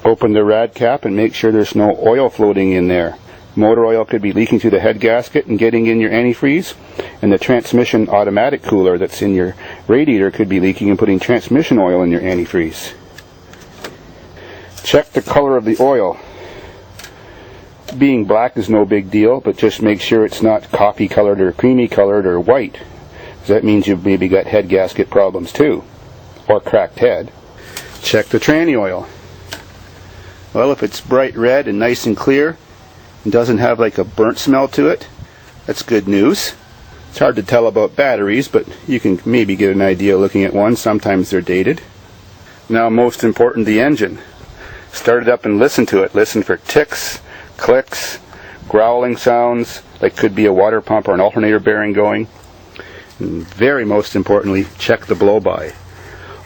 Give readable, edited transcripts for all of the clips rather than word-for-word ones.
Open the rad cap and make sure there's no oil floating in there. Motor oil could be leaking through the head gasket and getting in your antifreeze, and the transmission automatic cooler that's in your radiator could be leaking and putting transmission oil in your antifreeze. Check the color of the oil. Being black is no big deal, but just make sure it's not coffee colored or creamy colored or white. That means you've maybe got head gasket problems too, or cracked head. Check the tranny oil. Well, if it's bright red and nice and clear and doesn't have like a burnt smell to it, that's good news. It's hard to tell about batteries, but you can maybe get an idea looking at one. Sometimes they're dated. Now, most important, the engine. Start it up and listen to it. Listen for ticks, clicks, growling sounds, like could be a water pump or an alternator bearing going. And very most importantly, check the blow-by.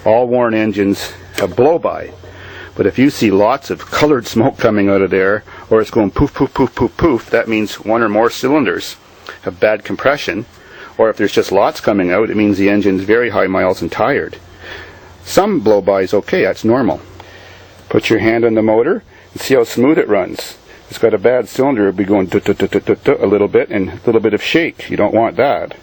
All worn engines have blow-by, but if you see lots of colored smoke coming out of there, or it's going poof, poof, poof, poof, poof, that means one or more cylinders have bad compression, or if there's just lots coming out, it means the engine's very high miles and tired. Some blow-by is okay, that's normal. Put your hand on the motor and see how smooth it runs. If it's got a bad cylinder, it'll be going a little bit and a little bit of shake. You don't want that.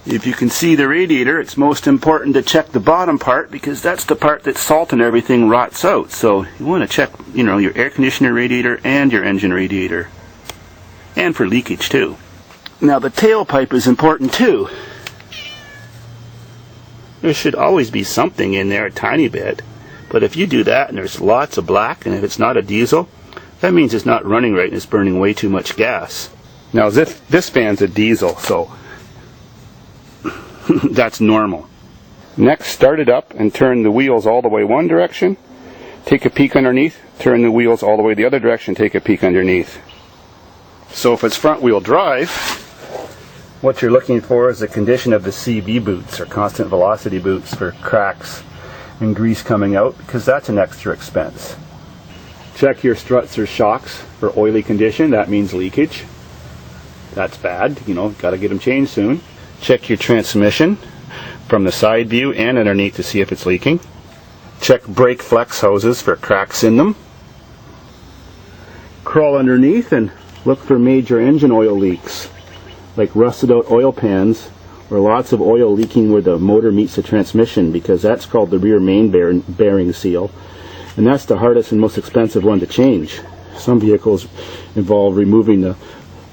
If you can see the radiator, it's most important to check the bottom part, because that's the part that salt and everything rots out. So you want to check, your air conditioner radiator and your engine radiator. And for leakage too. Now the tailpipe is important too. There should always be something in there, a tiny bit. But if you do that and there's lots of black, and if it's not a diesel, that means it's not running right and it's burning way too much gas. Now this fan's a diesel, so that's normal. Next, start it up and turn the wheels all the way one direction. Take a peek underneath, turn the wheels all the way the other direction, take a peek underneath. So if it's front wheel drive, what you're looking for is the condition of the CV boots, or constant velocity boots, for cracks and grease coming out, because that's an extra expense. Check your struts or shocks for oily condition. That means leakage. That's bad, got to get them changed soon. Check your transmission from the side view and underneath to see if it's leaking. Check brake flex hoses for cracks in them. Crawl underneath and look for major engine oil leaks, like rusted out oil pans, or lots of oil leaking where the motor meets the transmission, because that's called the rear main bearing seal, and that's the hardest and most expensive one to change. Some vehicles involve removing the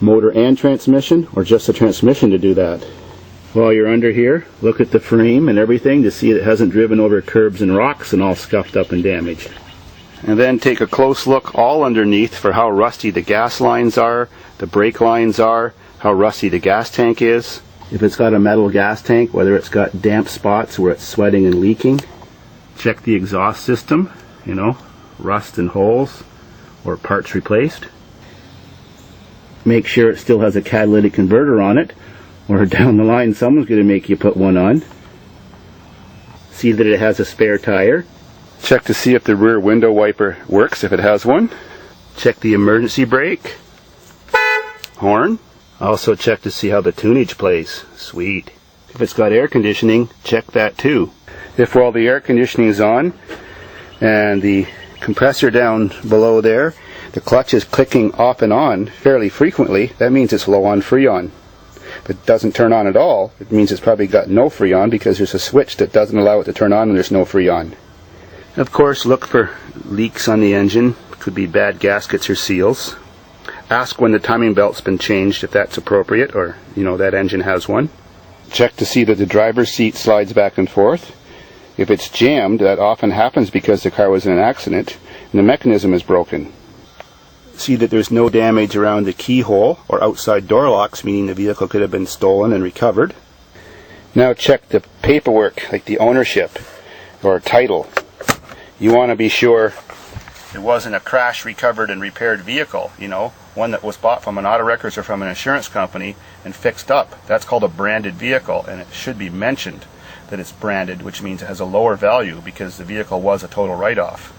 motor and transmission, or just the transmission to do that. While you're under here, look at the frame and everything to see it hasn't driven over curbs and rocks and all scuffed up and damaged. And then take a close look all underneath for how rusty the gas lines are, the brake lines are, how rusty the gas tank is. If it's got a metal gas tank, whether it's got damp spots where it's sweating and leaking. Check the exhaust system, rust and holes or parts replaced. Make sure it still has a catalytic converter on it, or down the line someone's going to make you put one on. See that it has a spare tire. Check to see if the rear window wiper works, if it has one. Check the emergency brake. Horn. Also check to see how the tunage plays. Sweet. If it's got air conditioning, check that too. If while the air conditioning is on and the compressor down below there, the clutch is clicking off and on fairly frequently, that means it's low on Freon. If it doesn't turn on at all, it means it's probably got no Freon, because there's a switch that doesn't allow it to turn on when there's no Freon. Of course, look for leaks on the engine. Could be bad gaskets or seals. Ask when the timing belt's been changed, if that's appropriate, or that engine has one. Check to see that the driver's seat slides back and forth. If it's jammed, that often happens because the car was in an accident and the mechanism is broken. See that there's no damage around the keyhole or outside door locks, meaning the vehicle could have been stolen and recovered. Now check the paperwork, like the ownership or title. You want to be sure it wasn't a crash, recovered, and repaired vehicle, one that was bought from an auto records or from an insurance company and fixed up. That's called a branded vehicle, and it should be mentioned that it's branded, which means it has a lower value because the vehicle was a total write-off.